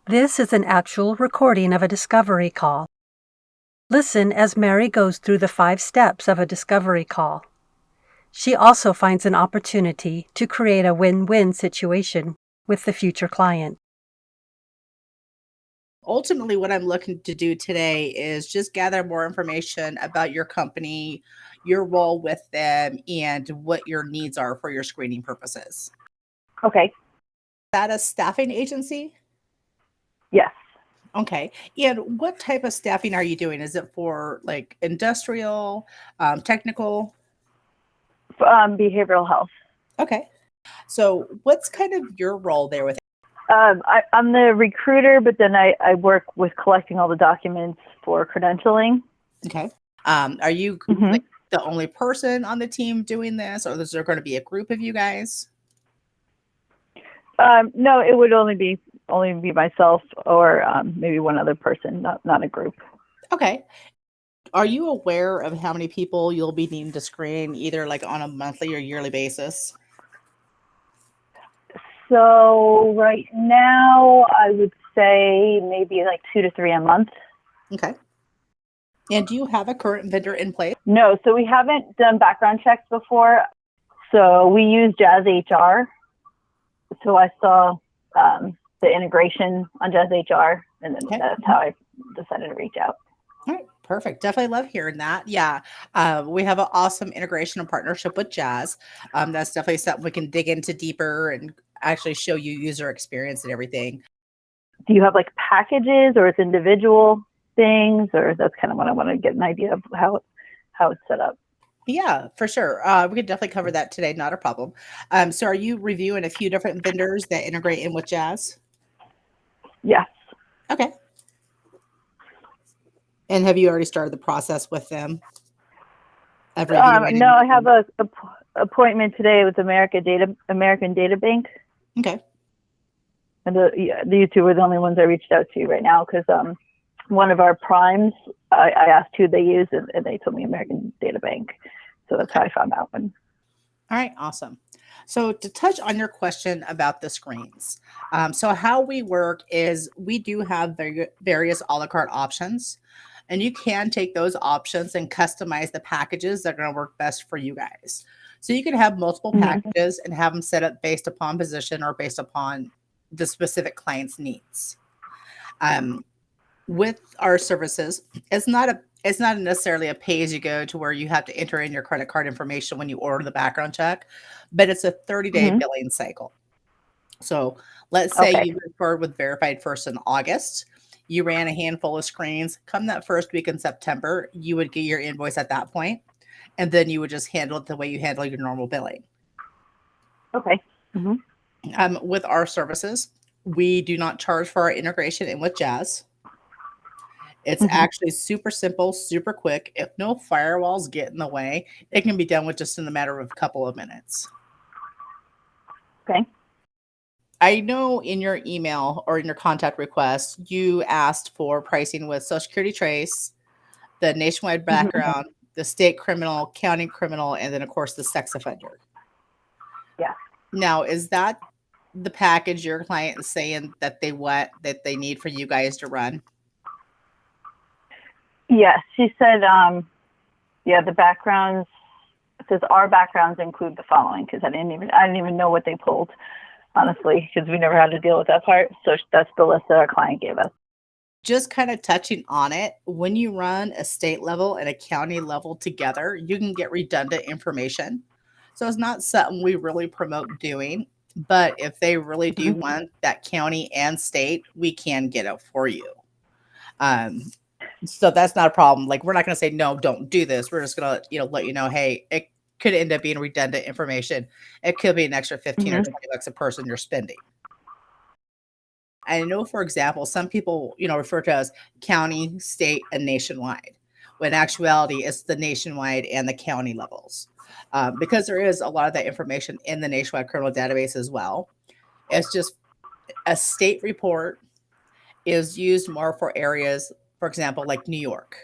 This is an actual recording of a discovery call. Listen as Mary goes through the 5 steps of a discovery call. She also finds an opportunity to create a win-win situation with the future client. Ultimately, what I'm looking to do today is just gather more information about your company, your role with them, and what your needs are for your screening purposes. Okay. Is that a staffing agency? Yes. Okay. And what type of staffing are you doing? Is it for like industrial, technical? Behavioral health. Okay. So, what's kind of your role there with? I'm the recruiter, but then I work with collecting all the documents for credentialing. Okay. Are you Mhm. like the only person on the team doing this, or is there going to be a group of you guys? No, it would only be myself or maybe one other person, not a group. Okay. Are you aware of how many people you'll be needing to screen either like on a monthly or yearly basis? So right now, I would say maybe like 2 to 3 a month. Okay. And do you have a current vendor in place? No, so we haven't done background checks before. So we use Jazz HR. So I saw the integration on Jazz HR, and then Okay. that's how I decided to reach out. All right, perfect. Definitely love hearing that. Yeah, we have an awesome integration and partnership with Jazz. That's definitely something we can dig into deeper and actually show you user experience and everything. Do you have like packages, or it's individual things, or that's kind of what I want to get an idea of how it's set up? Yeah, for sure. We could definitely cover that today. Not a problem. So, are you reviewing a few different vendors that integrate in with Jazz? Yes. Okay. And have you already started the process with them of reviewing? No, I have a appointment today with American Data Bank, Okay. and these two were the only ones I reached out to right now because one of our primes, I asked who they use, and they told me American Data Bank, so that's how I found out one. All right, awesome. So to touch on your question about the screens, so how we work is we do have various a la carte options, and you can take those options and customize the packages that are going to work best for you guys. So you can have multiple Mm-hmm. packages and have them set up based upon position or based upon the specific client's needs. Um, with our services, it's not necessarily a pay as you go to where you have to enter in your credit card information when you order the background check, but it's a 30-day Mm-hmm. billing cycle. So let's say Okay. you referred with Verified First in August. You ran a handful of screens. Come that first week in September, you would get your invoice at that point, and then you would just handle it the way you handle your normal billing. Okay. Mm-hmm. With our services, we do not charge for our integration in with Jazz. It's Mm-hmm. actually super simple, super quick. If no firewalls get in the way, it can be done with just in a matter of a couple of minutes. Okay. I know in your email or in your contact request, you asked for pricing with Social Security Trace, the nationwide Mm-hmm. background, the state criminal, county criminal, and then, of course, the sex offender. Yeah. Now, is that the package your client is saying that they need for you guys to run? Yes, she said. Yeah, the backgrounds. It says our backgrounds include the following, because I didn't even know what they pulled, honestly, because we never had to deal with that part. So that's the list that our client gave us. Just kind of touching on it, when you run a state level and a county level together, you can get redundant information. So it's not something we really promote doing. But if they really do Mm-hmm. want that county and state, we can get it for you. Um, so that's not a problem. Like we're not going to say no, don't do this. We're just going to let you know, hey, it could end up being redundant information. It could be an extra 15 or Mm-hmm. 20 bucks a person you're spending. I know, for example, some people, refer to as county, state, and nationwide. When in actuality, it's the nationwide and the county levels, because there is a lot of that information in the nationwide criminal database as well. It's just a state report is used more for areas, for example, like New York.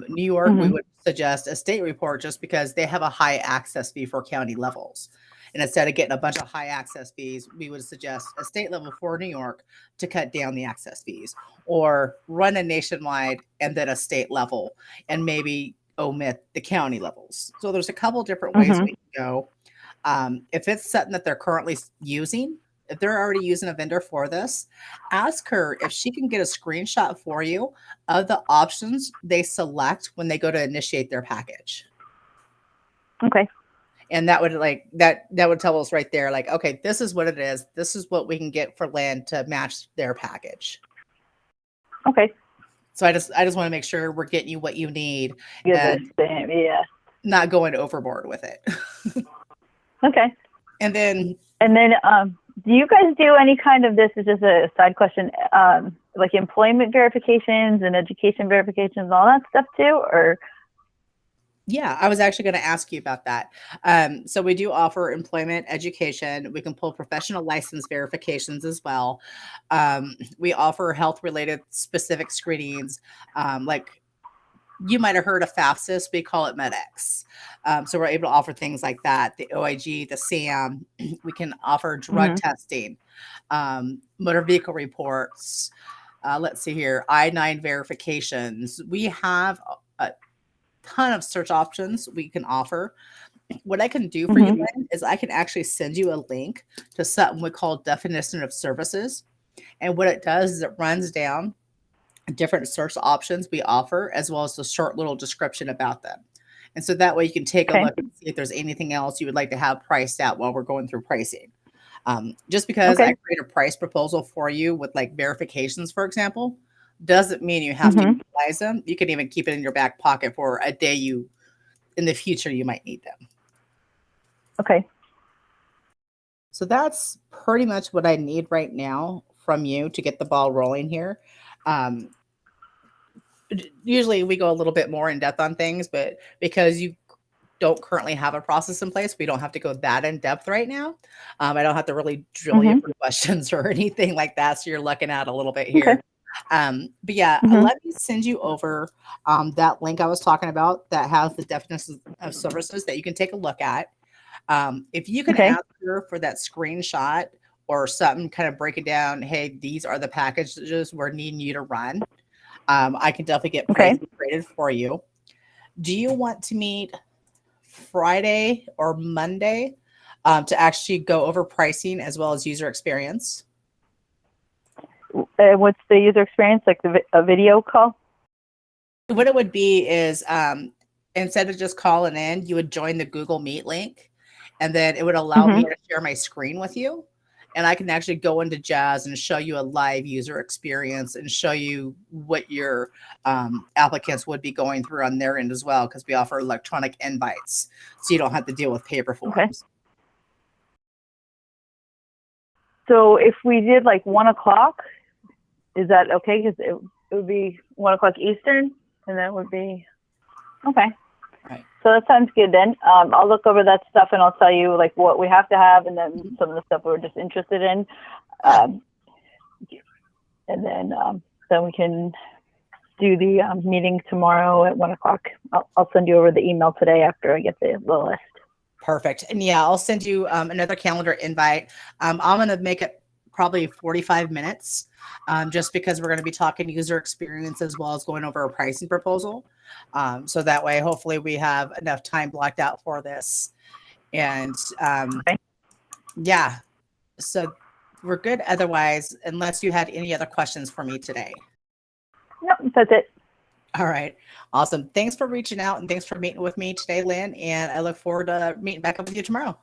New York, we Mm-hmm. would suggest a state report just because they have a high access fee for county levels. And instead of getting a bunch of high access fees, we would suggest a state level for New York to cut down the access fees, or run a nationwide and then a state level, and maybe omit the county levels. So there's a couple different ways we can go. If it's something that they're currently using, if they're already using a vendor for this, ask her if she can get a screenshot for you of the options they select when they go to initiate their package. Okay. And that would that would tell us right there, like, okay, this is what it is. This is what we can get for land to match their package. Okay. So I just want to make sure we're getting you what you need, Yeah. and Yeah. not going overboard with it. Okay. And then do you guys do any kind of, this is just a side question, like employment verifications and education verifications and all that stuff too, or? yeah, I was actually going to ask you about that. So we do offer employment, education. We can pull professional license verifications as well. We offer health-related specific screenings, like you might have heard of FAFSA. We call it MedX. So we're able to offer things like that, the OIG, the SAM. We can offer drug testing, motor vehicle reports. Let's see here, I-9 verifications. We have a ton of search options we can offer. What I can do for you, Lynn, is I can actually send you a link to something we call definition of services. And what it does is it runs down different search options we offer, as well as a short little description about them. And so that way you can take a look and see if there's anything else you would like to have priced out while we're going through pricing. Just because I create a price proposal for you with like verifications, for example, doesn't mean you have to utilize them. You can even keep it in your back pocket for a day in the future you might need them. Okay. So that's pretty much what I need right now from you to get the ball rolling here. Usually we go a little bit more in depth on things, but because you don't currently have a process in place, we don't have to go that in depth right now. I don't have to really drill you for questions or anything like that. So you're looking at a little bit here. But yeah, let me send you over that link I was talking about that has the definitions of services that you can take a look at. If you can ask her for that screenshot or something, kind of break it down, hey, these are the packages we're needing you to run. I can definitely get pricing created for you. Do you want to meet Friday or Monday to actually go over pricing as well as user experience? What's the user experience, like a video call? What it would be is instead of just calling in, you would join the Google Meet link, and then it would allow me to share my screen with you. And I can actually go into Jazz and show you a live user experience and show you what your applicants would be going through on their end as well, because we offer electronic invites, so you don't have to deal with paper forms. So if we did like 1 o'clock, is that okay? Because it would be 1 o'clock Eastern, and that would be okay. Right. So that sounds good then. I'll look over that stuff and I'll tell you like what we have to have, and then some of the stuff we're just interested in. And then we can do the meeting tomorrow at 1 o'clock. I'll send you over the email today after I get the list. Perfect. And yeah, I'll send you another calendar invite. I'm going to make it probably 45 minutes just because we're going to be talking user experience as well as going over a pricing proposal. So that way, hopefully we have enough time blocked out for this. And yeah, so we're good otherwise, unless you had any other questions for me today. Nope, that's it. All right. Awesome. Thanks for reaching out and thanks for meeting with me today, Lynn. And I look forward to meeting back up with you tomorrow.